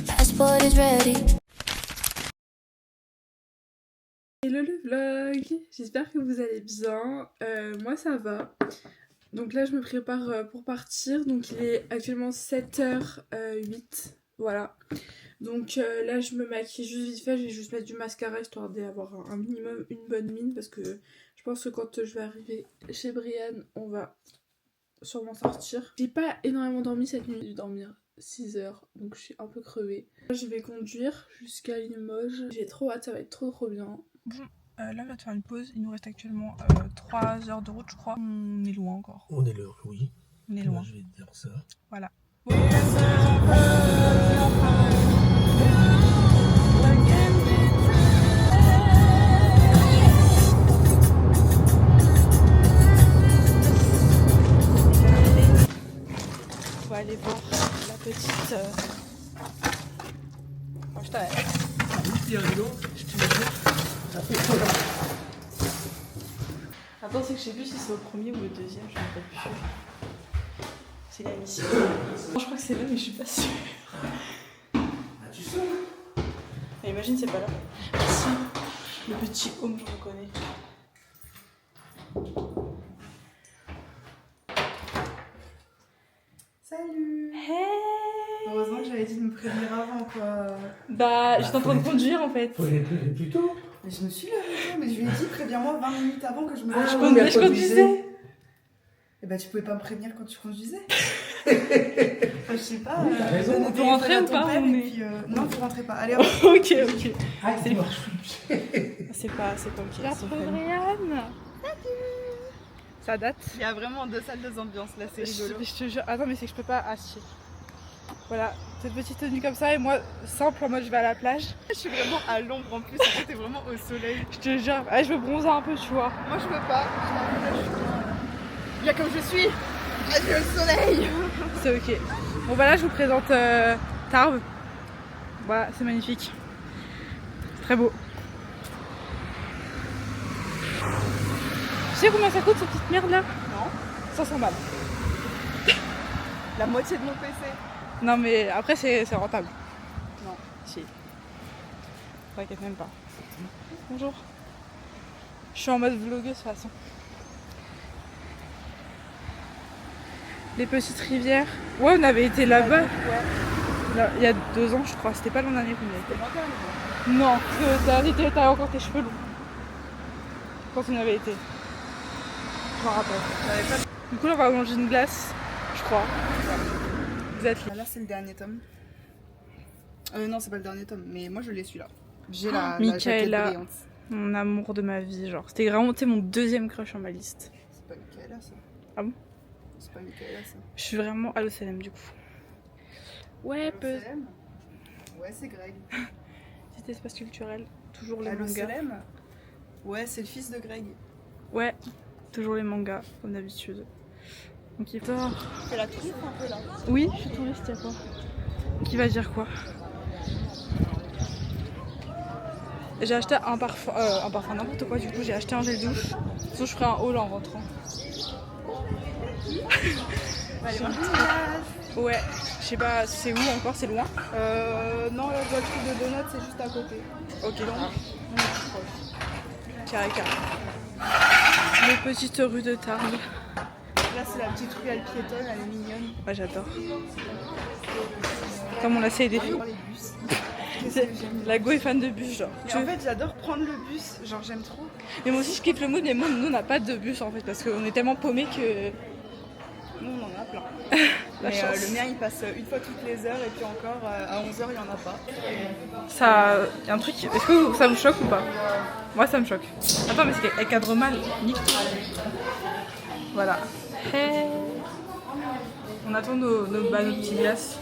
Passport is ready. Hello le vlog, j'espère que vous allez bien, moi ça va. Donc là je me prépare pour partir, donc il est actuellement 7h08, voilà. Donc là je me maquille juste vite fait, je vais juste mettre du mascara histoire d'avoir un minimum une bonne mine parce que je pense que quand je vais arriver chez Brian on va sûrement sortir. J'ai pas énormément dormi cette nuit, j'ai dû dormir 6 heures donc je suis un peu crevée. Je vais conduire jusqu'à Limoges, j'ai trop hâte, ça va être trop bien. Bon, là on va te faire une pause, il nous reste actuellement 3 heures de route je crois. On est loin encore. On est l'heure, oui. On est loin. Moi, je vais te dire ça. Voilà. On va aller voir la petite... Bon, je t'arrête. Je te jure. Ça fait trop long. Attends, c'est que je sais plus si c'est au premier ou au deuxième, je me rappelle plus. C'est la mission. Je crois que c'est là, mais je suis pas sûre. Ah, tu sais. Et imagine, c'est pas là. Si, le petit home, je reconnais. Salut! Hey! Heureusement que j'avais dit de me prévenir avant quoi. Bah, j'étais en train de conduire en fait. Faut aller plus tôt. Mais je me suis levée, mais je lui ai dit préviens-moi 20 minutes avant que je me Ah, lève. oui, mais Je conduisais. Et bah tu pouvais pas me prévenir quand tu conduisais. Enfin, je sais pas. Oui, t'as raison. donner On peut ton rentrer téléphone ou à ton pas, père on et est- puis, non, vous rentrez pas. Allez hop. Ok, ok. Ah, C'est c'est bon. bon. C'est pas ok. La Brian. Ça date. Il y a vraiment 2 salles d'ambiance là, c'est rigolo. Je te jure. Attends, mais c'est que je peux pas acheter. Voilà, cette petite tenue comme ça et moi simple en mode je vais à la plage. Je suis vraiment à l'ombre en plus, t'es vraiment au soleil. Je te jure, je veux bronzer un peu, tu vois. Moi je peux pas. Bien comme je suis. Adieu le soleil. C'est ok. Bon bah là je vous présente Tarbes. Voilà, c'est magnifique. Très beau. Tu sais combien ça coûte cette petite merde là? Non. 500 balles. La moitié de mon PC. Non mais après c'est rentable. Non. Si. T'inquiète même pas. Bonjour. Je suis en mode vlogueuse de toute façon. Les petites rivières. Ouais, on avait été là-bas. Là, il y a 2 ans je crois. C'était pas l'an dernier qu'on y était. Non, parce que t'avais encore tes cheveux longs. Quand on avait été. Je m'en rappelle. Du coup là on va manger une glace, je crois. Vous êtes là. Là c'est le dernier tome. Non c'est pas le dernier tome, mais moi je l'ai celui-là. J'ai la Michaela. jaquette brillante. Mon amour de ma vie, genre. C'était vraiment mon deuxième crush en ma liste. C'est pas Michaela ça. Ah bon? C'est pas Michaela ça. Je suis vraiment à l'OCLM du coup. Ouais, peu. LOCLM? Ouais c'est Greg. Petit espace culturel, toujours les À mangas. l'OCLM? Ouais c'est le fils de Greg. Ouais, toujours les mangas, comme d'habitude. Donc il dort. C'est la truffe un peu là. Oui, je suis touriste, y'a quoi? Qui va dire quoi? J'ai acheté un parfum n'importe quoi, du coup j'ai acheté un gel douche. Sinon je ferai un haul en rentrant. Ouais, je sais pas, c'est où encore, c'est loin? Non la voiture de Donut c'est juste à côté. Ok, Donc on est plus proche. carré. Les petites rues de Tarbes. Là c'est la petite ruelle piétonne, elle est mignonne. Ouais, j'adore. Comme on l'a essayé des filles. J'adore les bus. La go est fan de bus, genre. Mais en fait j'adore prendre le bus, genre j'aime trop. Mais moi aussi je kiffe le mood, mais moi, nous on n'a pas de bus en fait, parce qu'on est tellement paumés que. Nous on en a plein. La Mais chance. le mien il passe une fois toutes les heures et puis encore à 11h il y en a pas. Ça. Y a un truc. Est-ce que ça vous choque ou pas? Moi ça me choque. Attends, mais c'est qu'elle cadre mal. Nique. Voilà. Hey. On attend nos petits glaces.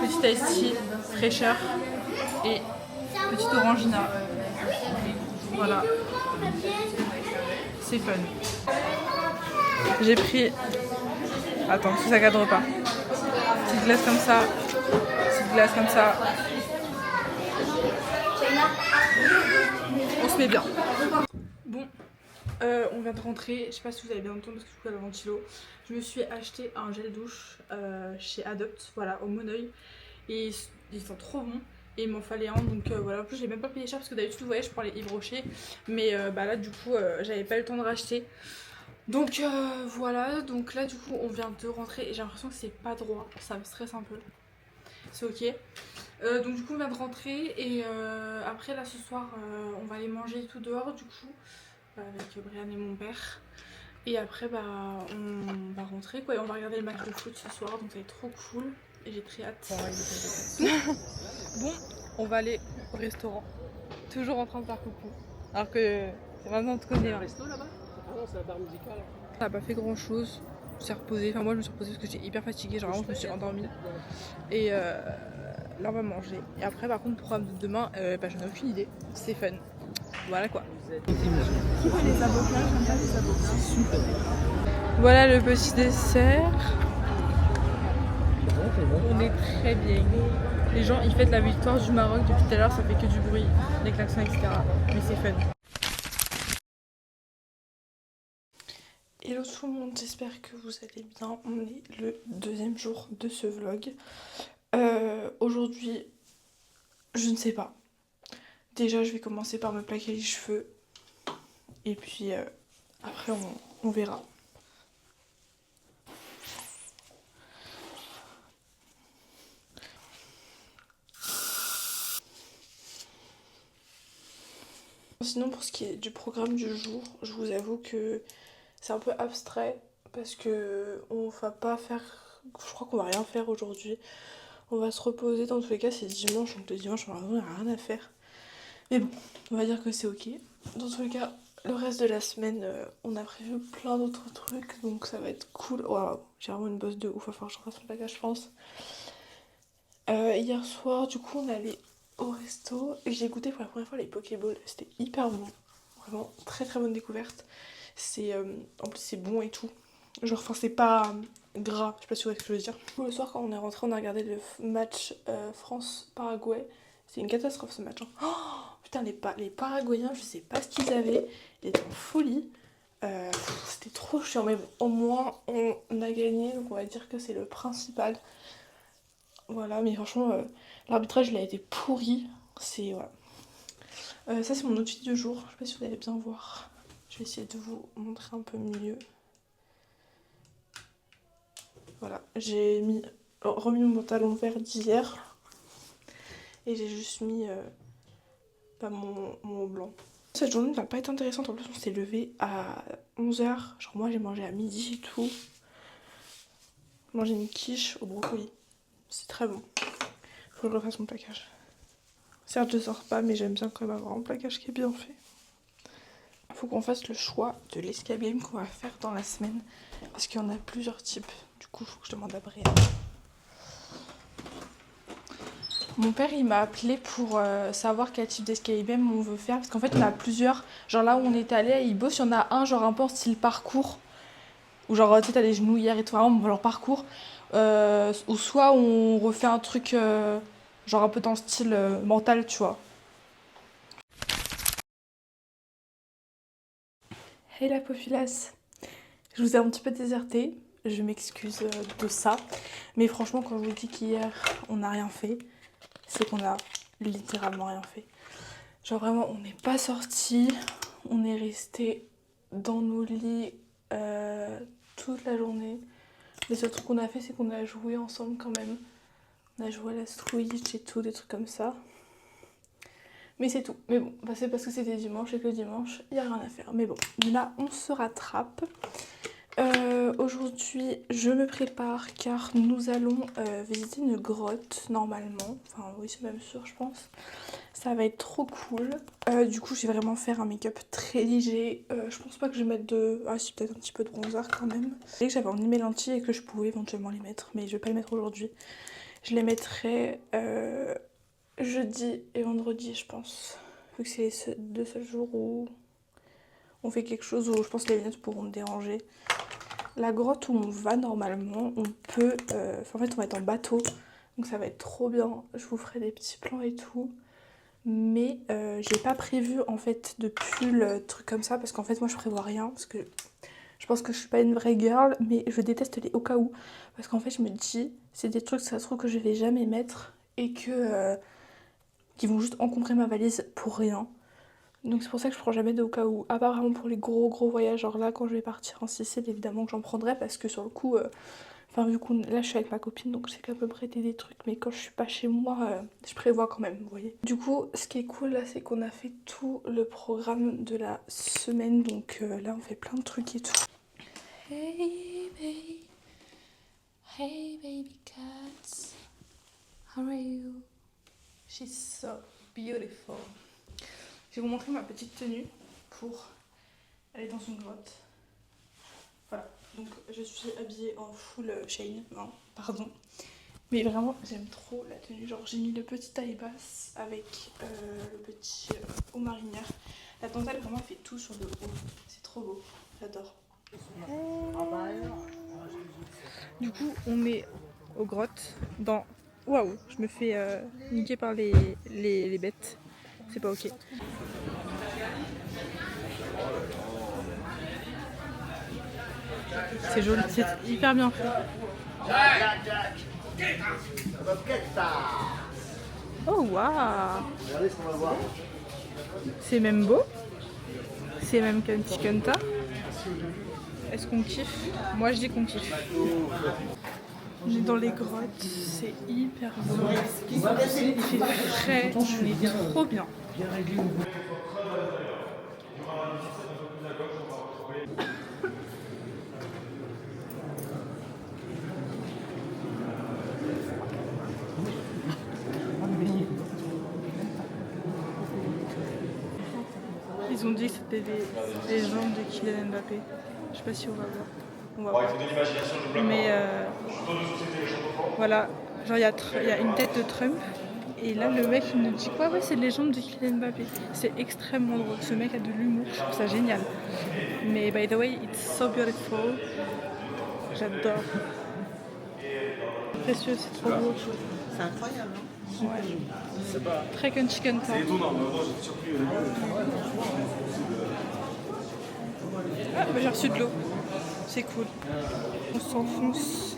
Petit iced tea, fraîcheur et petite orangina. Voilà. C'est fun. J'ai pris. Attends, parce que ça cadre pas. Petite glace comme ça. Petite glace comme ça. On se met bien. Bon, on vient de rentrer. Je sais pas si vous avez bien entendu parce que je suis à la ventilo. Je me suis acheté un gel douche chez Adopt, voilà, au Moneuil. Et ils sont trop bons. Et il m'en fallait un, donc voilà. En plus, j'ai même pas payé cher parce que d'habitude, vous voyez, je prends les Yves Rocher. Mais bah là, du coup, j'avais pas eu le temps de racheter. Donc voilà, donc là, du coup, on vient de rentrer et j'ai l'impression que c'est pas droit. Ça me stresse un peu. C'est ok. Donc du coup on vient de rentrer et après là ce soir on va aller manger tout dehors du coup avec Brian et mon père. Et après bah on va rentrer quoi et on va regarder le match de foot ce soir donc ça va être trop cool et j'ai très hâte. Bon, on va aller au restaurant. Toujours en train de faire coucou. Alors que c'est maintenant on te connaît. Un resto là-bas? Ah non, c'est la barre musicale. On n'a pas fait grand chose. On s'est reposé. Enfin moi je me suis reposée parce que j'étais hyper fatiguée. Genre vraiment je me suis endormie. Et là on va manger. Et après par contre le programme de demain, bah, j'en ai aucune idée. C'est fun. Voilà quoi. Qui veut les avocats? J'aime pas les avocats. Super. Voilà le petit dessert. On est très bien. Les gens ils fêtent la victoire du Maroc depuis tout à l'heure, ça fait que du bruit, des klaxons etc. Mais c'est fun. Hello tout le monde, j'espère que vous allez bien. On est le deuxième jour de ce vlog. Aujourd'hui, je ne sais pas. Déjà, je vais commencer par me plaquer les cheveux. Et puis après, on verra. Sinon, pour ce qui est du programme du jour, je vous avoue que c'est un peu abstrait. Parce que on va pas faire... Je crois qu'on va rien faire aujourd'hui. On va se reposer. Dans tous les cas, c'est dimanche. Donc le dimanche, on n'a rien à faire. Mais bon, on va dire que c'est ok. Dans tous les cas, le reste de la semaine, on a prévu plein d'autres trucs, donc ça va être cool. Waouh, j'ai vraiment une bosse de ouf, il va falloir que je fasse mon bagage, je pense. Hier soir, du coup, on allait au resto et j'ai goûté pour la première fois les Pokéballs. C'était hyper bon, vraiment très très bonne découverte. En plus, c'est bon et tout. Genre, enfin, c'est pas gras, je sais pas si vous voyez ce que je veux dire. Le soir, quand on est rentré, on a regardé le match France-Paraguay. C'est une catastrophe ce match. Hein. Oh putain, les Paraguayens, je sais pas ce qu'ils avaient. Ils étaient en folie. C'était trop chiant, mais bon, au moins on a gagné, donc on va dire que c'est le principal. Voilà, mais franchement, l'arbitrage il a été pourri. C'est. Voilà. Ça, c'est mon outfit du jour. Je sais pas si vous allez bien voir. Je vais essayer de vous montrer un peu mieux. Voilà, j'ai remis mon pantalon vert d'hier. Et j'ai juste mis mon blanc. Cette journée ne va pas être intéressante. En plus, on s'est levé à 11h. Genre, moi, j'ai mangé à midi et tout. J'ai mangé une quiche au brocoli. C'est très bon. Faut que je refasse mon plaquage. Certes, je sors pas, mais j'aime bien quand même avoir un plaquage qui est bien fait. Faut qu'on fasse le choix de l'escape game qu'on va faire dans la semaine. Parce qu'il y en a plusieurs types. Du coup, il faut que je demande à Brian. Mon père il m'a appelé pour savoir quel type d'escape game on veut faire parce qu'en fait on a plusieurs, genre là où on est allé à Ibos, il y en a un genre un peu en style parcours où genre tu sais t'as des genouillères et tout, vraiment genre parcours ou soit on refait un truc genre un peu dans le style mental tu vois. Hey la populace, je vous ai un petit peu déserté, je m'excuse de ça, mais franchement quand je vous dis qu'hier on n'a rien fait, c'est qu'on a littéralement rien fait. Genre vraiment, on n'est pas sortis, on est resté dans nos lits toute la journée. Les seuls trucs qu'on a fait, c'est qu'on a joué ensemble quand même. On a joué à la Switch et tout, des trucs comme ça. Mais c'est tout. Mais bon, bah c'est parce que c'était dimanche et que le dimanche, il n'y a rien à faire. Mais bon, là, on se rattrape. Aujourd'hui, je me prépare car nous allons visiter une grotte normalement. Enfin, oui, c'est même sûr, je pense. Ça va être trop cool. Du coup, je vais vraiment faire un make-up très léger. Je pense pas que je vais mettre de... Ah si, peut-être un petit peu de bronzer quand même. Je que j'avais emmené mes lentilles et que je pouvais éventuellement les mettre. Mais je vais pas les mettre aujourd'hui. Je les mettrai jeudi et vendredi, je pense. Vu que c'est les deux seuls jours où on fait quelque chose où je pense que les lunettes pourront me déranger. la grotte où on va normalement, on peut... en fait, on va être en bateau. Donc ça va être trop bien. Je vous ferai des petits plans et tout. Mais j'ai pas prévu en fait de pull, trucs comme ça. Parce qu'en fait, moi, je prévois rien. Parce que je pense que je suis pas une vraie girl. Mais je déteste les au cas où. Parce qu'en fait, je me dis, c'est des trucs, ça se trouve, que je vais jamais mettre. Et que... qui vont juste encombrer ma valise pour rien. Donc c'est pour ça que je prends jamais de au cas où. À part vraiment pour les gros voyages. Genre là, quand je vais partir en Sicile, évidemment que j'en prendrai. Parce que sur le coup... Enfin, vu que là, je suis avec ma copine, donc je sais qu'elle peut me prêter des trucs. Mais quand je suis pas chez moi, je prévois quand même, vous voyez. Du coup, ce qui est cool, là, c'est qu'on a fait tout le programme de la semaine. Donc là, on fait plein de trucs et tout. Hey, baby. Hey, baby cats. How are you? She's so beautiful. Je vais vous montrer ma petite tenue pour aller dans une grotte. Voilà, donc je suis habillée en full chain, non, pardon. Mais vraiment, j'aime trop la tenue. Genre, j'ai mis le petit taille basse avec le petit haut marinière. La dentelle vraiment fait tout sur le haut. C'est trop beau, j'adore. Du coup, on est aux grottes dans... Waouh, je me fais niquer par les bêtes. C'est pas ok. C'est joli, c'est hyper bien fait. Oh waouh! C'est même beau. C'est même Kanti Kanta. Est-ce qu'on kiffe? Moi je dis qu'on kiffe. On est dans les grottes, c'est hyper beau. Il fait frais, on est trop bien. Ils ont dit que c'était les jambes de Kylian Mbappé. Je sais pas si on va voir. On va voir. Mais voilà, genre il y a une tête de Trump. Et là le mec il nous dit quoi? Ouais, c'est les jambes de Kylian Mbappé. C'est extrêmement drôle. Ce mec a de l'humour, je trouve ça génial. Mais by the way, it's so beautiful. J'adore. Précieux, c'est trop beau. C'est incroyable, hein? Ouais. Très Kanti Kanta. C'est étonnant, mais moi j'ai surpris. Ah, bah, j'ai reçu de l'eau. C'est cool. On s'enfonce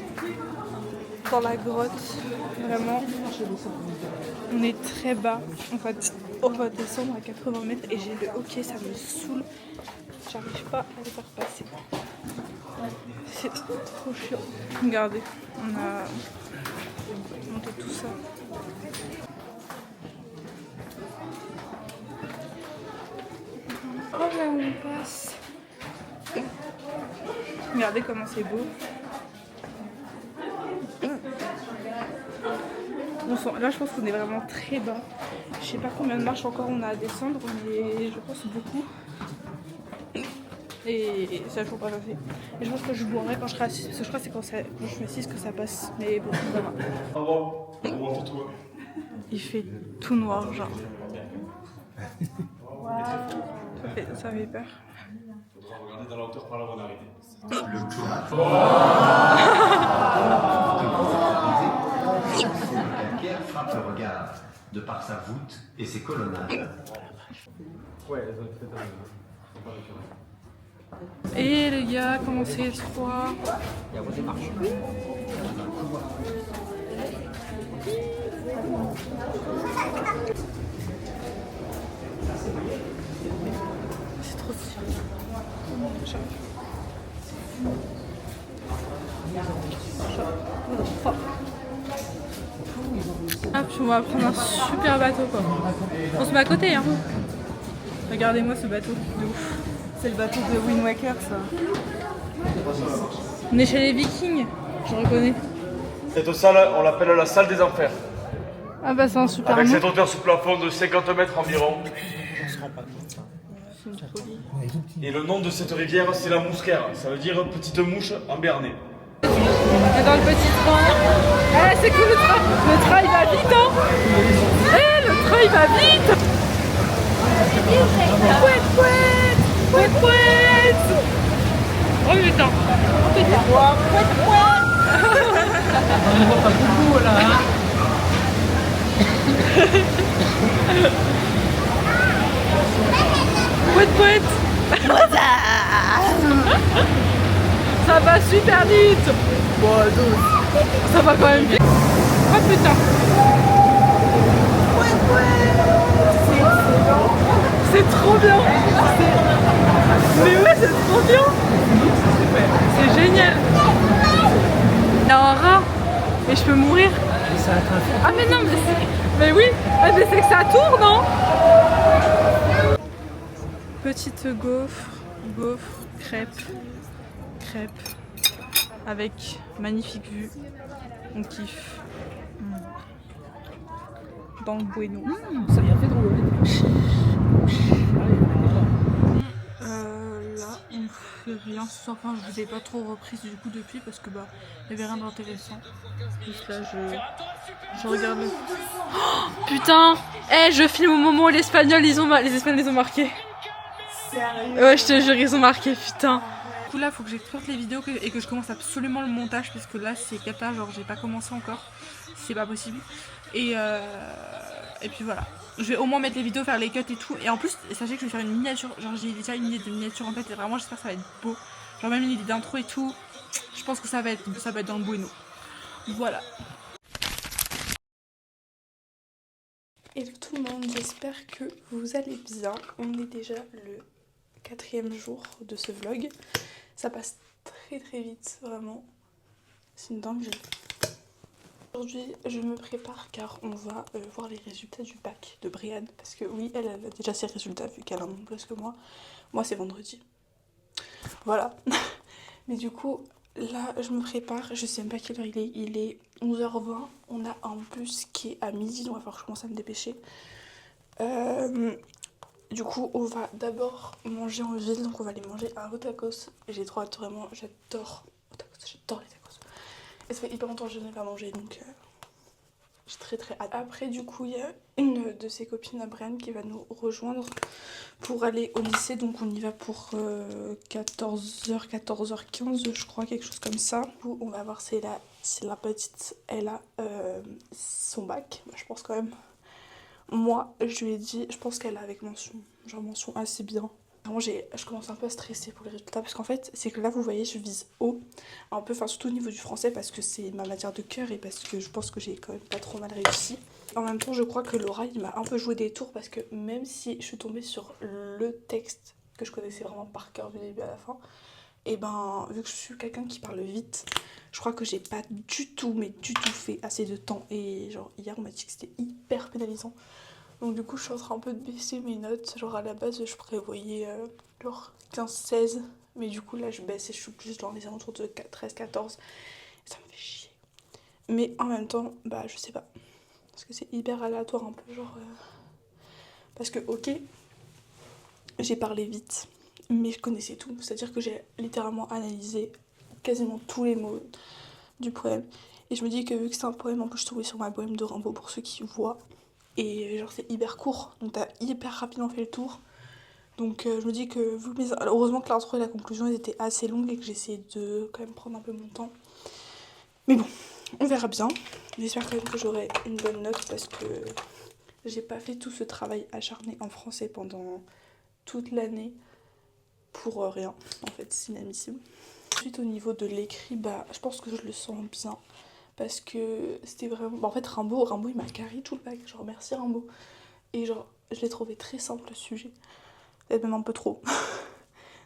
dans la grotte. Vraiment, on est très bas. On va descendre à 80 mètres et j'ai le hockey, ça me saoule. J'arrive pas à le faire passer. C'est trop chiant. Regardez, on a monté tout ça. Oh là on passe. Regardez comment c'est beau. Là je pense qu'on est vraiment très bas. Je sais pas combien de marches encore on a à descendre, mais je pense beaucoup. Et ça je ne pas passer. Et je pense que je boirai quand je serai assise. Parce que je crois que c'est quand je suis assise que ça passe. Mais bon, ça va. Ah wow, on monte tout. Il fait tout noir, genre. Ça fait peur. On va regarder dans la hauteur par là où on est arrivé. Le calcaire frappe le regard de par sa voûte et ses colonnades. Ouais, elles ont été faites Et les gars, comment c'est étroit. C'est trop stylé. Ah, puis on va prendre un super bateau quoi. On se met à côté hein. Regardez-moi ce bateau de ouf. C'est le bateau de Wind Waker, ça. On est chez les Vikings, je reconnais. Cette salle, on l'appelle la salle des enfers. Ah bah c'est un super Avec nom. cette hauteur sous plafond de 50 mètres environ. Et le nom de cette rivière, c'est la Mousquère. Ça veut dire petite mouche en béarnais. On est dans le petit train. Ah c'est cool le train. Le train il va vite hein. Eh le train il va vite. Pouette pouette. Pouette pouette. Oh putain. On voit pas beaucoup là. Hein. Poète. Ça va super vite. Bon, ça va quand même vite. Oh putain. C'est trop bien. Mais ouais, c'est trop bien. C'est génial. Il y a un rat. Et je peux mourir. Ah mais non, mais oui. Ah, mais c'est que ça tourne, non? Petite gaufre, crêpe, avec magnifique vue, on kiffe. Dans le Bueno. Ça vient fait drôle. Là, on fait rien ce soir. Enfin, je vous ai pas trop reprise du coup depuis parce que bah, il y avait rien d'intéressant. Juste là, je regarde le. Oh, putain! Je filme au moment où les Espagnols les ont marqué. Sérieux? Ouais, je te jure, ils ont marqué, putain. Du coup là, faut que j'exporte les vidéos et que je commence absolument le montage parce que là, c'est cata, genre j'ai pas commencé encore. C'est pas possible. Et puis voilà. Je vais au moins mettre les vidéos, faire les cuts et tout. Et en plus, sachez que je vais faire une miniature. Genre j'ai déjà une idée de miniature en tête et vraiment j'espère que ça va être beau. Genre même une idée d'intro et tout. Je pense que ça va être dans le Bueno. Voilà. Hello tout le monde, j'espère que vous allez bien. On est déjà le 4e jour de ce vlog. Ça passe très vite, vraiment. C'est une dinguerie. Aujourd'hui, je me prépare car on va voir les résultats du bac de Brianne. Parce que oui, elle a déjà ses résultats vu qu'elle en a plus que moi. Moi, c'est vendredi. Voilà. Mais du coup, là, je me prépare. Je sais même pas quelle heure il est. Il est 11h20. On a un bus qui est à midi. Donc, il va falloir que je commence à me dépêcher. Du coup, on va d'abord manger en ville. Donc, on va aller manger à Otakos. J'ai trop hâte, vraiment. J'adore Otakos. J'adore les tacos. Et ça fait hyper longtemps que je n'ai pas mangé. Donc, j'ai très hâte. Après, du coup, il y a une de ses copines à Brianne qui va nous rejoindre pour aller au lycée. Donc, on y va pour 14h, 14h15, je crois, quelque chose comme ça. Du coup, on va voir si la petite, elle a son bac. Bah, je pense quand même. Moi, je lui ai dit, je pense qu'elle a avec mention. Genre mention assez bien. Vraiment, je commence un peu à stresser pour les résultats parce qu'en fait, c'est que là, vous voyez, je vise haut. Un peu, enfin, surtout au niveau du français parce que c'est ma matière de cœur et parce que je pense que j'ai quand même pas trop mal réussi. En même temps, je crois que l'oral, il m'a un peu joué des tours parce que même si je suis tombée sur le texte que je connaissais vraiment par cœur du début à la fin, et ben, vu que je suis quelqu'un qui parle vite, je crois que j'ai pas du tout fait assez de temps. Et genre, hier, on m'a dit que c'était hyper pénalisant. Donc du coup je suis en train un peu de baisser mes notes, genre à la base je prévoyais genre 15-16, mais du coup là je baisse et je suis plus dans les alentours de 13-14, ça me fait chier. Mais en même temps, bah je sais pas, parce que c'est hyper aléatoire un peu genre... Parce que ok, j'ai parlé vite, mais je connaissais tout, c'est-à-dire que j'ai littéralement analysé quasiment tous les mots du poème. Et je me dis que vu que c'est un poème, en plus je suis tombée sur ma poème de Rimbaud pour ceux qui voient. Et genre c'est hyper court, donc t'as hyper rapidement fait le tour. Donc je me dis que heureusement que l'intro et la conclusion elles étaient assez longues et que j'essayais de quand même prendre un peu mon temps. Mais bon, on verra bien. J'espère quand même que j'aurai une bonne note parce que j'ai pas fait tout ce travail acharné en français pendant toute l'année pour rien. En fait, c'est inadmissible. Ensuite au niveau de l'écrit, bah je pense que je le sens bien. Parce que c'était vraiment... Bah en fait Rimbaud il m'a carré tout le bac, genre merci Rimbaud. Et genre je l'ai trouvé très simple le sujet, peut-être même un peu trop.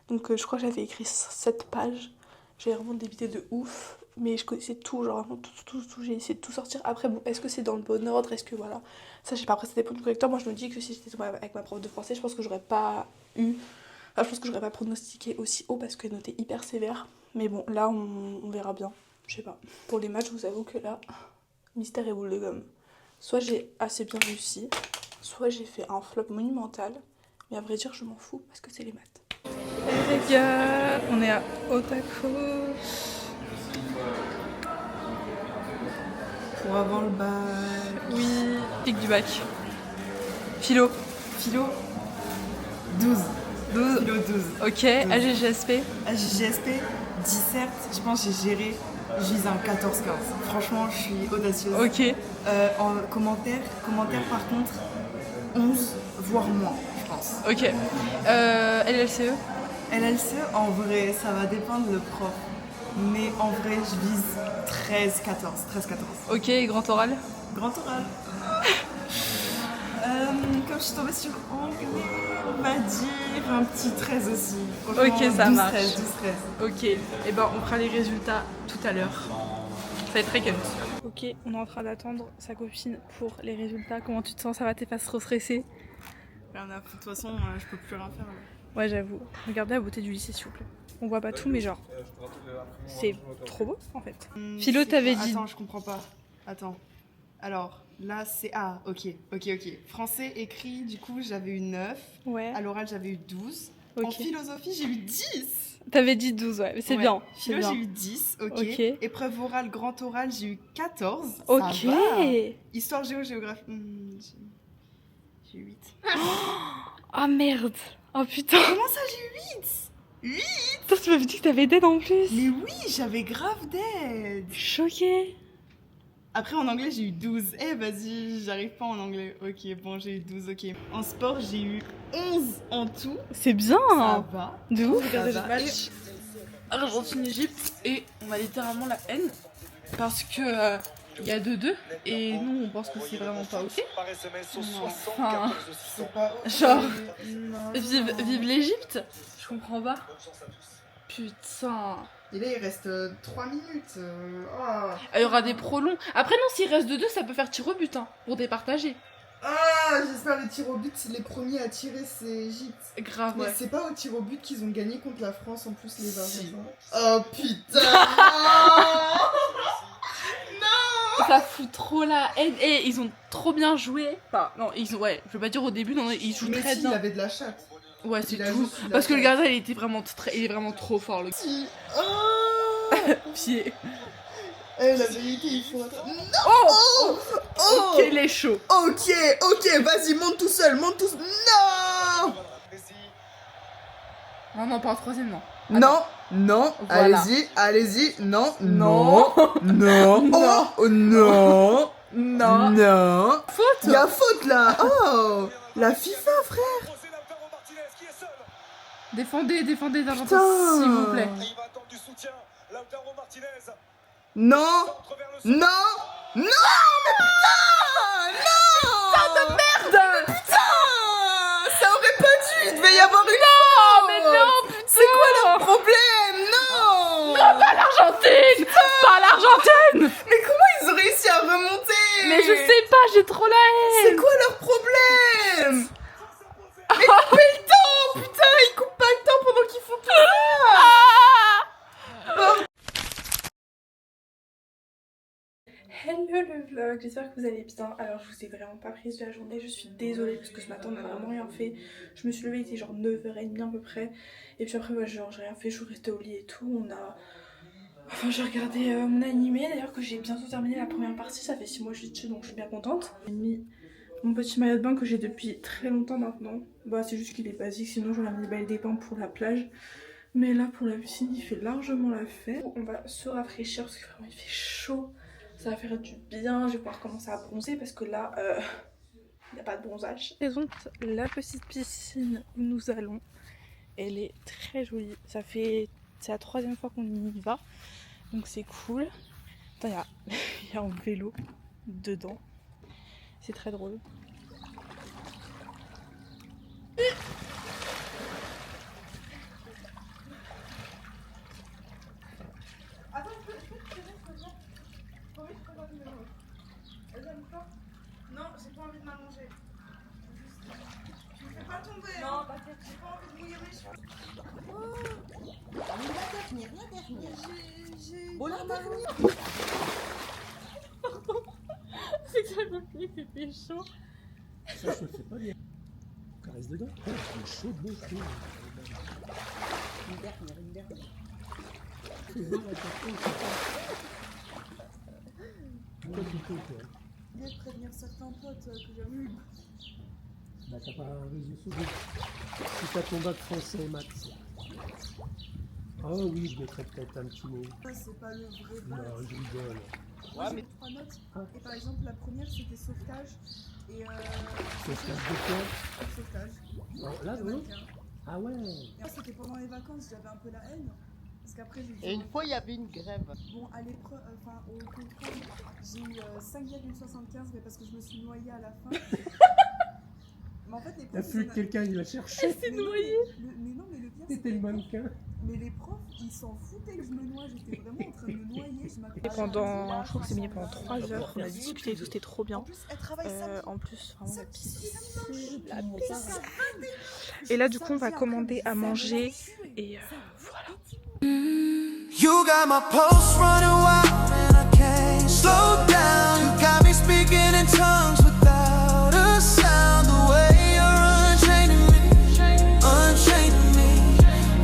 Donc je crois que j'avais écrit 7 pages, j'avais vraiment débité de ouf. Mais je connaissais tout, genre vraiment tout, j'ai essayé de tout sortir. Après bon, est-ce que c'est dans le bon ordre, est-ce que voilà. Ça je sais pas, après ça dépend du correcteur. Moi je me dis que si j'étais tombée avec ma prof de français, je pense que j'aurais pas eu... Enfin je pense que j'aurais pas pronostiqué aussi haut parce qu'elle notait hyper sévère. Mais bon là on verra bien. Je sais pas. Pour les maths, je vous avoue que là, mystère et boule de gomme. Soit j'ai assez bien réussi, soit j'ai fait un flop monumental. Mais à vrai dire, je m'en fous parce que c'est les maths. Hey les gars, on est à Otakos. Pour avant le bac. Oui, pic du bac. Philo. 12. 12. Philo 12. Ok, AGGSP. AGGSP Dissert, je pense que j'ai géré, je vise un 14-15. Franchement, je suis audacieuse. Ok. En commentaire par contre, 11, voire moins, je pense. Ok. LLCE? LLCE, en vrai, ça va dépendre le prof. Mais en vrai, je vise 13-14. Ok, et grand oral? Grand oral. Comme je suis tombée sur anglais, on va dire un petit 13 aussi. Ok, ça 12, marche. 13, 12, 13. Ok, et ben on fera les résultats tout à l'heure. Ça va être très calme. Ok, on est en train d'attendre sa copine pour les résultats. Comment tu te sens? Ça va, t'es pas trop stressée? Rien à foutre, de toute façon, je peux plus rien faire. Ouais, j'avoue. Regardez la beauté du lycée, s'il vous plaît. On voit pas tout, mais genre, c'est trop beau en fait. Philo, t'avais dit. Attends, je comprends pas. Attends. Alors, là, c'est. Ah, ok. Français écrit, du coup, j'avais eu 9. Ouais. À l'oral, j'avais eu 12. Ok. En philosophie, j'ai eu 10. T'avais dit 12, ouais, mais c'est Ouais. bien. C'est Philo, bien. j'ai eu 10. Ok. Ok. Épreuve orale, grand oral, j'ai eu 14. Ok. Ça va. Histoire, géographie. J'ai eu 8. Oh merde. Oh putain. Comment ça, j'ai eu 8? Toi, tu m'avais dit que t'avais d'aide en plus. Mais oui, j'avais grave d'aide. Choquée. Après, en anglais, j'ai eu 12. Eh, vas-y, j'arrive pas en anglais. Ok, bon, j'ai eu 12, ok. En sport, j'ai eu 11 en tout. C'est bien. Ça va. De ouf. Regardez Ça le va. match Argentine-Égypte et on a littéralement la haine parce que il y a 2-2 et nous on pense que c'est vraiment pas ok. Enfin, C'est pas. genre, Non. vive l'Égypte. Je comprends pas. Putain. Et là, il reste 3 minutes. Il y aura des prolongs. Après non, s'il reste 2-2, ça peut faire tir au but hein, pour départager. Ah, j'espère les tirs au but. Les premiers à tirer, c'est Égypte. Grave, Mais ouais. c'est pas au tir au but qu'ils ont gagné contre la France en plus, les Si. Argentins. Oh putain. Ça fout trop la haine. Et ils ont trop bien joué. Enfin, non, ils ont, ouais, je veux pas dire au début, non, ils jouent Mais très si, bien. il avait de la chatte. Ouais, c'est il a tout. juste eu de la Parce que le chatte. gardien, il est vraiment trop fort, le Si. Oh. pied. Eh, la vérité, il faut attendre. Oh, Oh. Ok, les chauds. Ok, vas-y, monte tout seul. Non. Non, pas en troisième, non. Non, Voilà. allez-y, non. Non. Non. Oh, non. Non. Faute. Y'a faute là. Oh, la FIFA, frère. Défendez d'Argentine, Putain. s'il vous plaît. Non. Mais Merde. ça aurait pas dû. Il devait y avoir une faute. Mais non, putain. C'est quoi leur problème? Non. Pas l'Argentine. Pas l'Argentine. Mais comment ils ont réussi à remonter? Mais je sais pas, j'ai trop la haine. C'est quoi leur problème? Mais coupez le temps, putain, ils coupent pas le temps pendant qu'ils font tout ça. Hello le vlog, j'espère que vous allez bien. Alors je vous ai vraiment pas prise de la journée, je suis désolée parce que ce matin on a vraiment rien fait. Je me suis levée, il était genre 9h30 à peu près. Et puis après moi genre j'ai rien fait, je suis restée au lit et tout. Enfin j'ai regardé mon animé d'ailleurs que j'ai bientôt terminé la première partie, ça fait 6 mois que je suis dessus donc je suis bien contente. J'ai mis mon petit maillot de bain que j'ai depuis très longtemps maintenant. Bah c'est juste qu'il est basique, sinon j'aurais mis des balles des bains pour la plage. Mais là pour la piscine il fait largement l'affaire. On va se rafraîchir parce que vraiment il fait chaud. Ça va faire du bien, je vais pouvoir commencer à bronzer parce que là, il n'y a pas de bronzage. Et donc, la petite piscine où nous allons, elle est très jolie. C'est la 3e fois qu'on y va, donc c'est cool. Attends, il y a un vélo dedans. C'est très drôle. Non, j'ai pas envie de m'allonger. Tu me fais pas tomber. Non, t'inquiète, j'ai pas envie de mouiller mes cheveux. Bon, la dernière. C'est que ça m'a fait, c'était chaud. Ça, je te fais pas bien. Caresse dedans. Oh, c'est chaud, beau, chaud. Une dernière. Fais voir la personne, c'est pas. Pourquoi tu fais, toi? Je viens de prévenir certains potes que j'avais eu. Bah, t'as pas un réseau social. Si t'as ton bac français et maths. Oh oui, je mettrais peut-être un petit mot. C'est pas le vrai Non, base. je rigole. Moi, j'ai 3 notes. Et par exemple, la première c'était sauvetage. Et Sauvetage de quoi? sauvetage. Oh, là, de non? mannequin. Ah ouais. Et c'était pendant les vacances, j'avais un peu la haine. Parce qu'après, j'ai dit. Et une fois, il y avait une grève. Bon, à l'épreuve, enfin, au contrôle, j'ai eu 5,75, mais parce que je me suis noyée à la fin. Mais en fait, les Il a profs. fallu que quelqu'un il la cherché. s'est noyée. Mais non, mais le pire, C'était le mannequin. Mais les profs, ils s'en foutaient que je me noie. J'étais vraiment en train de me noyer. Je m'accrochais Et à la pendant, glace, je crois que c'est on miné s'en pendant va. 3 heures, on a discuté et tout, c'était trop bien. En plus, elle travaille samedi. En plus, vraiment la piscine. Ça Et là, du coup, on va commander à manger et voilà. You got my pulse running wild and I can't slow down. You got me speaking in tongues without a sound. The way you're unchaining me, unchaining me,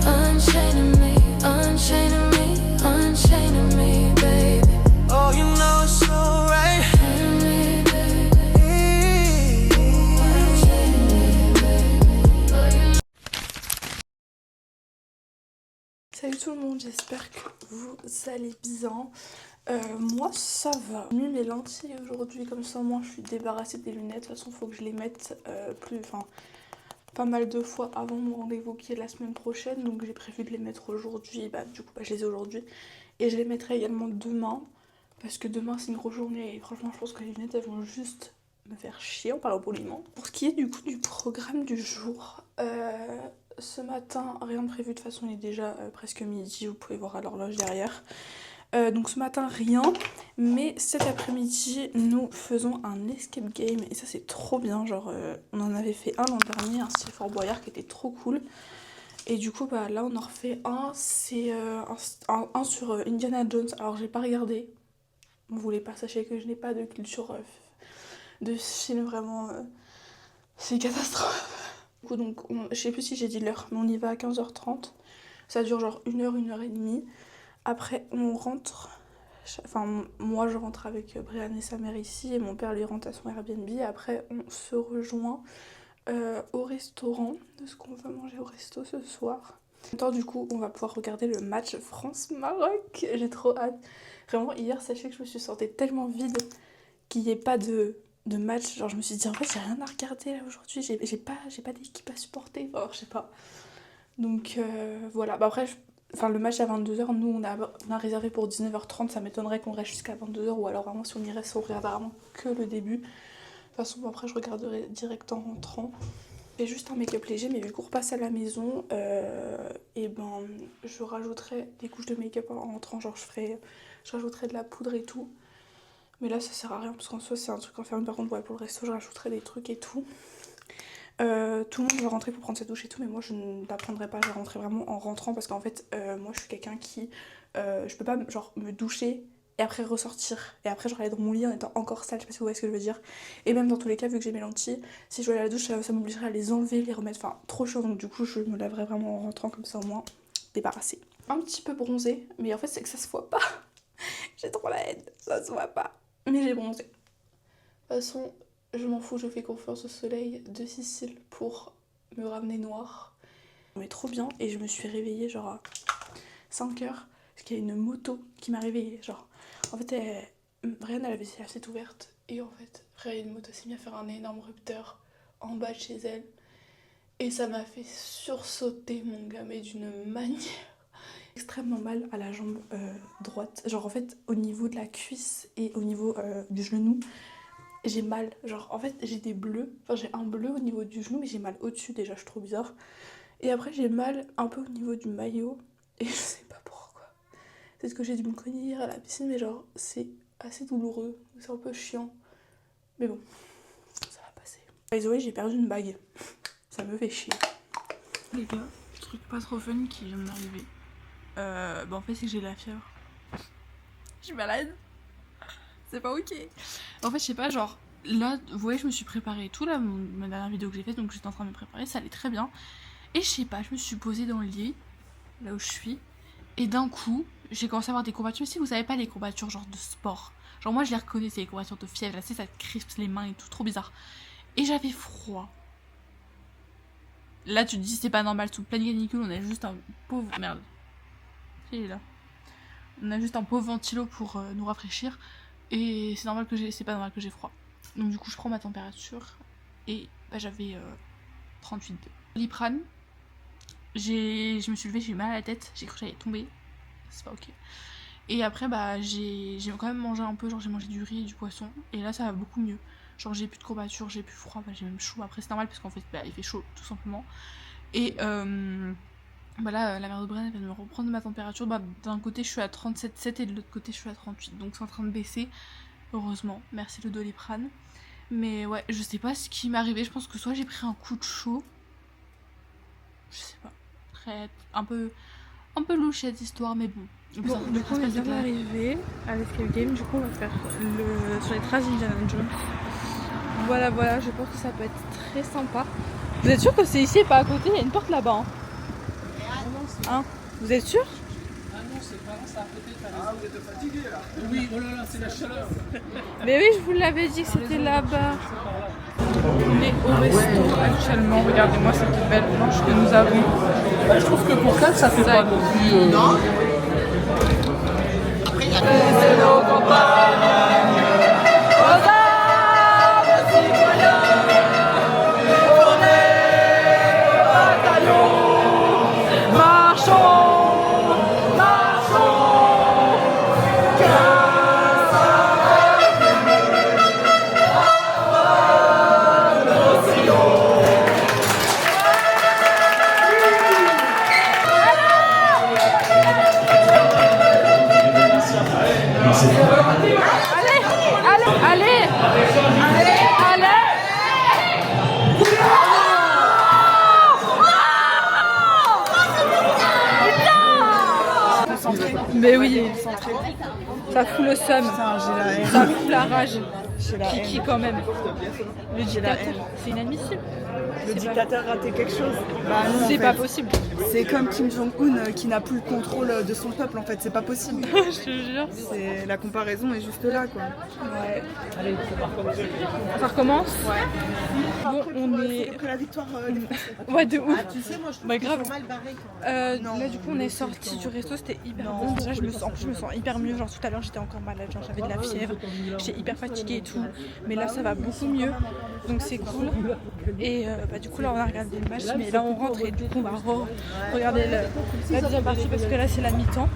Unchaining me, unchaining me, unchaining me, baby. oh you know it's so right. Unchaining me, baby. Unchaining me, baby. Oh, you Salut tout le monde, j'espère que vous allez bien. Moi ça va. J'ai mis mes lentilles aujourd'hui, comme ça moi je suis débarrassée des lunettes. De toute façon il faut que je les mette pas mal de fois avant mon rendez-vous qui est la semaine prochaine. Donc j'ai prévu de les mettre aujourd'hui, du coup je les ai aujourd'hui. Et je les mettrai également demain, parce que demain c'est une grosse journée et franchement je pense que les lunettes elles vont juste me faire chier, on parle poliment. Pour ce qui est du coup du programme du jour, ce matin, rien de prévu, de toute façon il est déjà presque midi, vous pouvez voir à l'horloge derrière. Donc ce matin rien, mais cet après-midi nous faisons un escape game et ça c'est trop bien, genre on en avait fait un l'an dernier, un style Fort Boyard qui était trop cool. Et du coup là on en refait un, c'est un sur Indiana Jones, alors j'ai pas regardé, vous voulez pas, sachez que je n'ai pas de culture de film vraiment, c'est une catastrophe. Du coup, donc, je sais plus si j'ai dit l'heure, mais on y va à 15h30. Ça dure genre 1 heure et demie. Après, on rentre. Enfin, moi je rentre avec Brian et sa mère ici, et mon père lui rentre à son Airbnb. Et après, on se rejoint au restaurant, de ce qu'on va manger au resto ce soir. En même temps, du coup, on va pouvoir regarder le match France-Maroc. J'ai trop hâte. Vraiment, hier, sachez que je me suis sentie tellement vide qu'il n'y ait pas de match, genre je me suis dit en fait j'ai rien à regarder là aujourd'hui, j'ai pas d'équipe à supporter, alors je sais pas. Donc voilà, après le match à 22h, nous on a réservé pour 19h30, ça m'étonnerait qu'on reste jusqu'à 22h, ou alors vraiment si on y reste on regardera vraiment que le début. De toute façon après je regarderai direct en rentrant. J'ai juste un make-up léger, mais vu qu'on repasse à la maison, je rajouterai des couches de make-up en rentrant, genre je rajouterai de la poudre et tout. Mais là ça sert à rien parce qu'en soi c'est un truc enfermé. Par contre pour le resto je rajouterai des trucs et tout. Tout le monde va rentrer pour prendre sa douche et tout, mais moi je ne la prendrai pas, je vais rentrer vraiment en rentrant parce qu'en fait moi je suis quelqu'un qui je peux pas genre me doucher et après ressortir et après genre aller dans mon lit en étant encore sale, je sais pas si vous voyez ce que je veux dire. Et même dans tous les cas, vu que j'ai mes lentilles, si je vais aller à la douche ça m'obligerait à les enlever, les remettre, enfin trop chaud, donc du coup je me laverai vraiment en rentrant, comme ça au moins débarrassée. Un petit peu bronzée, mais en fait c'est que ça se voit pas. J'ai trop la haine, ça se voit pas. Mais j'ai bronzé. De toute façon, je m'en fous, je fais confiance au soleil de Sicile pour me ramener noir. Mais trop bien, et je me suis réveillée genre à 5h, parce qu'il y a une moto qui m'a réveillée. Genre, en fait, Brianne elle avait la fenêtre ouverte, et en fait, après une moto s'est mise à faire un énorme rupteur en bas de chez elle. Et ça m'a fait sursauter mon gars, mais d'une manière extrêmement mal à la jambe droite, genre en fait au niveau de la cuisse et au niveau du genou j'ai mal, genre en fait j'ai des bleus, enfin j'ai un bleu au niveau du genou mais j'ai mal au-dessus déjà, je suis trop bizarre, et après j'ai mal un peu au niveau du maillot et je sais pas pourquoi, c'est ce que j'ai dû me cogner hier à la piscine, mais genre c'est assez douloureux, c'est un peu chiant, mais bon ça va passer. By the way, j'ai perdu une bague, ça me fait chier. Les gars, truc pas trop fun qui vient d'arriver. En fait c'est que j'ai la fièvre. Je suis malade. C'est pas ok. En fait je sais pas, genre là vous voyez je me suis préparée et tout, là ma dernière vidéo que j'ai faite, donc j'étais en train de me préparer, ça allait très bien. Et je sais pas, je me suis posée dans le lit, là où je suis, et d'un coup j'ai commencé à avoir des courbatures. Si vous savez pas les courbatures genre de sport, genre moi je les reconnais, c'est les courbatures de fièvre, là c'est ça te crispe les mains et tout, trop bizarre. Et j'avais froid. Là tu te dis c'est pas normal, sous pleine canicule on a juste un pauvre merde. il est là. On a juste un pauvre ventilo pour nous rafraîchir. Et c'est normal que c'est pas normal que j'ai froid. Donc du coup je prends ma température. Et bah, j'avais 38 degrés. Doliprane. Je me suis levée, j'ai eu mal à la tête. J'ai cru que j'allais tomber. C'est pas ok. Et après bah j'ai quand même mangé un peu. Genre j'ai mangé du riz et du poisson. Et là ça va beaucoup mieux. Genre j'ai plus de courbatures, j'ai plus froid, bah, j'ai même chaud. Après c'est normal parce qu'en fait bah, il fait chaud tout simplement. Et bah là la mère de Bren elle vient de me reprendre ma température. Bah, d'un côté je suis à 37,7 et de l'autre côté je suis à 38. Donc c'est en train de baisser. Heureusement. Merci le Doliprane. Mais ouais je sais pas ce qui m'est arrivé. Je pense que soit j'ai pris un coup de chaud. Je sais pas. Très un peu louche cette histoire mais bon. Bon, du coup on est bien arrivé à l'escape game. Du coup on va faire sur les traces d'Indiana Jones. Voilà, je pense que ça peut être très sympa. Vous êtes sûr que c'est ici et pas à côté? Il y a une porte là-bas. Hein? Vous êtes sûr? Ah non, c'est pas ça à côté. Ah, vous êtes fatigué là? Oui, oh là là, c'est la chaleur. Mais oui, je vous l'avais dit que c'était là-bas. On est au resto actuellement. Regardez-moi cette belle planche que nous avons. Bah, je trouve que pour 4, ça fait pas non plus. Mais oui, ça fout le seum, ça fout la rage. Kiki quand même. Le dictateur, c'est inadmissible. Le dictateur raté quelque chose. Bah non, c'est pas possible. C'est comme Kim Jong-un qui n'a plus le contrôle de son peuple en fait, c'est pas possible. Je te jure. La comparaison est juste là quoi. Ouais. Ça recommence? Ouais. Bon, on est. Après la victoire des Français. Ouais, de ouf. Tu sais, moi je bah, grave. mal barré quand là, du coup, on est sorti du resto, c'était hyper bon. Déjà, je me sens hyper mieux. Genre, tout à l'heure, j'étais encore malade, genre, j'avais de la fièvre, j'étais hyper fatiguée et tout. Mais là, ça va beaucoup mieux. Donc, c'est cool. Et bah, du coup, là, on a regardé le match. Mais là, on rentre et du coup, on va regarder la deuxième partie parce que là, c'est la mi-temps.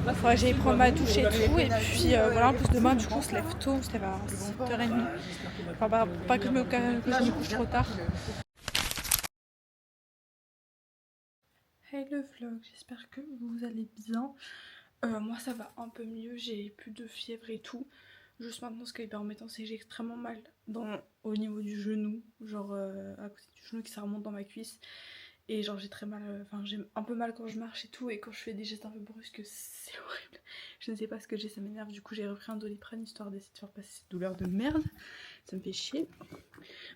Il faudrait que j'aille prendre ma douche et tout. Et puis, voilà, en plus, demain, du coup, on se lève tôt. On se lève à 7h30. Enfin, pas que je me couche trop tard. Hey le vlog, j'espère que vous allez bien. Moi ça va un peu mieux, j'ai plus de fièvre et tout. Juste maintenant ce qui est hyper embêtant c'est que j'ai extrêmement mal au niveau du genou. Genre à côté du genou qui ça remonte dans ma cuisse. Et genre j'ai très mal, enfin j'ai un peu mal quand je marche et tout. Et quand je fais des gestes un peu brusques c'est horrible. Je ne sais pas ce que j'ai, ça m'énerve. Du coup j'ai repris un Doliprane histoire d'essayer de faire passer cette douleur de merde. Ça me fait chier.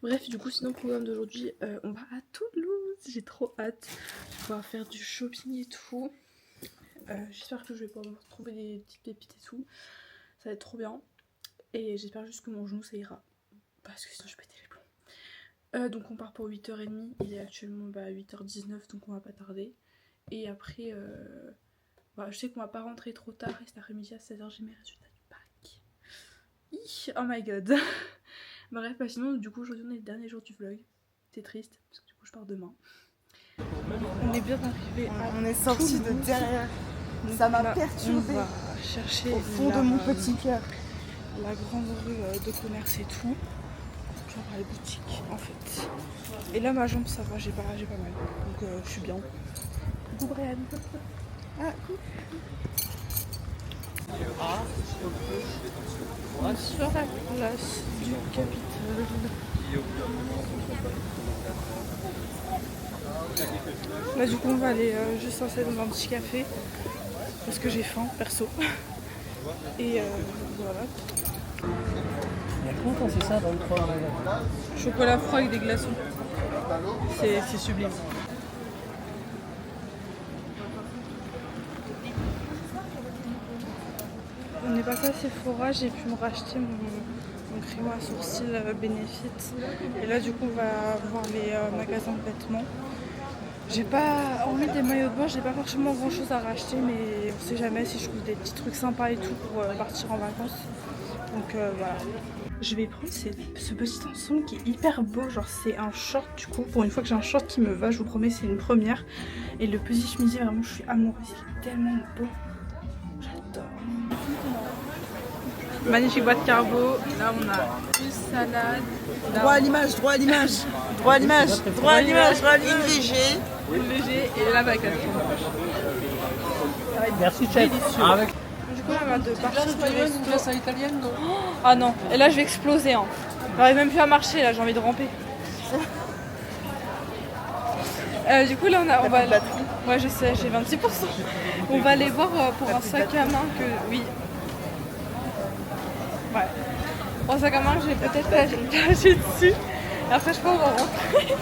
Bref, du coup sinon programme d'aujourd'hui, on va à Toulouse. J'ai trop hâte. Je vais pouvoir faire du shopping et tout. J'espère que je vais pouvoir trouver des petites pépites et tout. Ça va être trop bien. Et j'espère juste que mon genou ça ira. Parce que sinon je vais péter les plombs. Donc on part pour 8h30. Il est actuellement 8h19 donc on va pas tarder. Et après, je sais qu'on va pas rentrer trop tard. Et cet après-midi à 16h j'ai mes résultats du bac. Oh my god. Bref, sinon du coup aujourd'hui on est le dernier jour du vlog. C'est triste parce que du coup je pars demain. On est bien arrivé. On est sorti de derrière. Ça m'a perturbée. On va chercher au fond de mon petit cœur la grande rue de commerce et tout. Genre à la boutique en fait. Et là ma jambe ça va, j'ai pas mal. Donc je suis bien. Coucou Brian. Ah cool. Sur la place du Capitole. Là du coup on va aller juste s'installer dans un petit café parce que j'ai faim perso. Et voilà. Il y a combien quand c'est ça dans le 3 chocolat froid avec des glaçons. C'est sublime. On est passé à Sephora, j'ai pu me racheter mon crayon à sourcils Benefit. Et là du coup on va voir les magasins de vêtements. J'ai pas, hormis des maillots de bain, j'ai pas forcément grand chose à racheter, mais on sait jamais si je trouve des petits trucs sympas et tout pour partir en vacances. Donc voilà. Je vais prendre ce petit ensemble qui est hyper beau, genre c'est un short du coup. Pour une fois que j'ai un short qui me va, je vous promets, c'est une première. Et le petit chemisier, vraiment, je suis amoureuse, il est tellement beau. J'adore. Magnifique boîte carbo. Là, on a une salade. Là, Droit à l'image, droit à l'image, droit à l'image, droit à l'image, droit à l'image. Une léger. une léger et là, avec la Merci, chef. Avec... Du coup, on va de partir du resto. Italienne, non? Ah non, et là je vais exploser. Hein. J'arrive même plus à marcher, là j'ai envie de ramper. Du coup, là on va. Ouais, je sais, j'ai 26%. On va aller voir pour un sac à main que. Oui. Ouais. Pour un sac à main que j'ai peut-être lâché dessus. Et après, je crois qu'on va rentrer.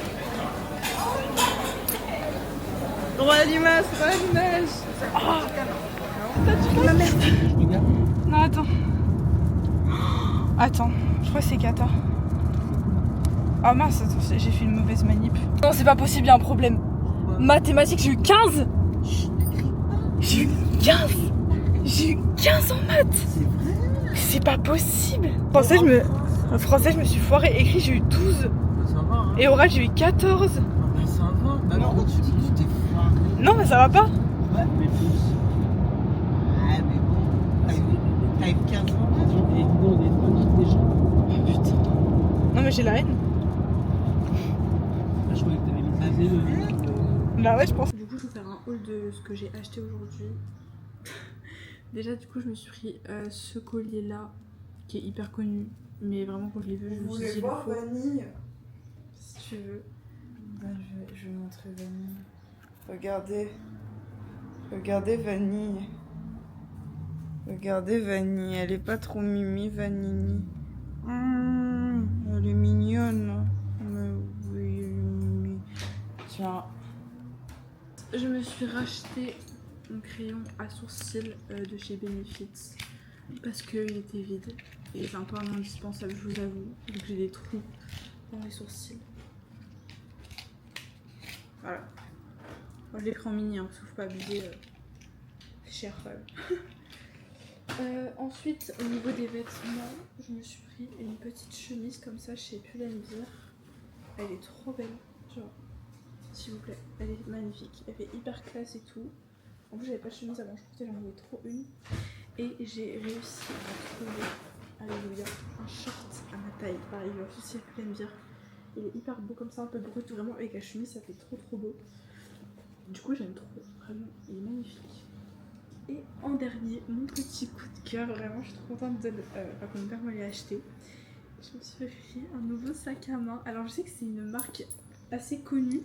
Droit à l'image, droit à l'image. Oh, la merde. Non, attends. Attends, je crois que c'est Kata. Ah mince, attends, j'ai fait une mauvaise manip. Non, c'est pas possible, il y a un problème. Mathématiques, j'ai eu 15. J'ai eu 15. J'ai eu 15 en maths. C'est pas possible. Français, je me suis foirée. Écrit, j'ai eu 12. Et oral, j'ai eu 14. Ça va. Bah non, tu t'es foiré. Non, mais ça va pas. Ouais, mais plus. Ah, mais bon. T'as eu 15 ans. Et nous, on est pas déjà. Oh putain. Non, mais j'ai la haine. Je croyais que t'avais mis le... Bah ouais, je pense. Du coup, je vais faire un haul de ce que j'ai acheté aujourd'hui. Déjà, du coup, je me suis pris ce collier-là, qui est hyper connu. Mais vraiment, quand je l'ai vu, je me suis dit, il faut. Vanille? Si tu veux. Ben, je vais montrer Vanille. Regardez. Regardez Vanille. Regardez Vanille. Elle est pas trop mimi, Vanille. Elle est mignonne. Mais oui, elle est mimi. Tiens. Je me suis racheté un crayon à sourcils de chez Benefit parce qu'il était vide et c'est un peu indispensable, je vous avoue, vu que j'ai des trous dans les sourcils. Voilà. Moi, je l'ai pris en mini, hein, parce qu'il faut pas abuser. C'est cher quand même. Ensuite, au niveau des vêtements, je me suis pris une petite chemise comme ça chez Pull & Bear. Elle est trop belle, genre. S'il vous plaît, elle est magnifique, elle fait hyper classe et tout. En plus, j'avais pas de chemise avant, je pensais que j'en avais trop une. Et j'ai réussi à trouver, alléluia, un short à ma taille. Pareil, il va aussi à Pull & Bear. Il est hyper beau comme ça, un peu brut, vraiment avec la chemise, ça fait trop beau. Du coup, j'aime trop, vraiment, il est magnifique. Et en dernier, mon petit coup de cœur, vraiment, je suis trop contente de que mon père me l'ait acheté. Je me suis pris un nouveau sac à main. Alors, je sais que c'est une marque assez connue,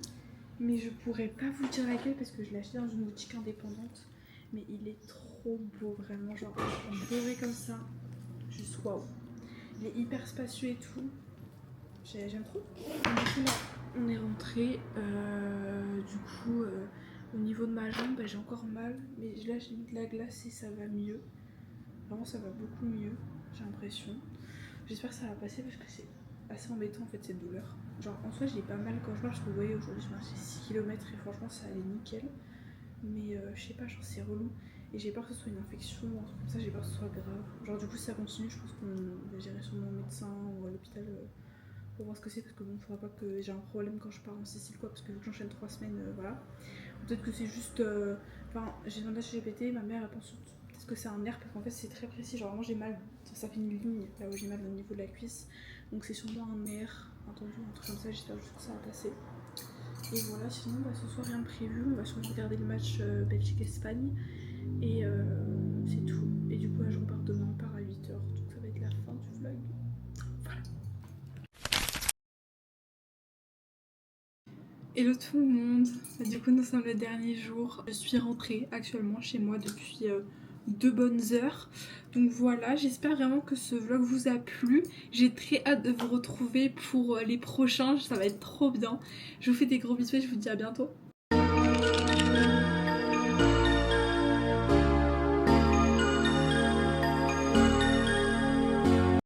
mais je pourrais pas vous dire laquelle parce que je l'ai acheté dans une boutique indépendante. Mais il est trop beau, vraiment, genre en doré comme ça, juste waouh. Il est hyper spacieux et tout, j'aime trop. Donc, du coup, là, on est rentré, au niveau de ma jambe, bah, j'ai encore mal, mais là j'ai mis de la glace et ça va mieux. Vraiment, ça va beaucoup mieux, j'ai l'impression. J'espère que ça va passer parce que c'est assez embêtant en fait cette douleur. Genre en soi j'ai pas mal quand je marche, parce que vous voyez aujourd'hui je marchais 6 km et franchement ça allait nickel. Mais je sais pas, genre c'est relou. Et j'ai peur que ce soit une infection ou un truc comme ça, j'ai peur que ce soit grave. Genre du coup si ça continue, je pense qu'on va gérer sûrement au médecin ou à l'hôpital pour voir ce que c'est. Parce que bon, faudra pas que j'ai un problème quand je pars en Sicile quoi, parce que vu que j'enchaîne 3 semaines, voilà. Peut-être que c'est juste... Enfin, j'ai demandé à ChatGPT, ma mère elle pense peut-être que c'est un nerf parce qu'en fait c'est très précis. Genre vraiment j'ai mal, ça fait une ligne là où j'ai mal au niveau de la cuisse. Donc c'est sûrement un nerf, entendu, un truc comme ça, j'espère juste que ça va passer. Et voilà, sinon bah, ce soir rien de prévu, on va sûrement regarder le match Belgique-Espagne. Et c'est tout. Et du coup là je repars demain, on part à 8h, donc ça va être la fin du vlog. Voilà. Hello tout le monde, du coup nous sommes le dernier jour. Je suis rentrée actuellement chez moi depuis 2 bonnes heures. Donc voilà, j'espère vraiment que ce vlog vous a plu. J'ai très hâte de vous retrouver pour les prochains, ça va être trop bien. Je vous fais des gros bisous et je vous dis à bientôt.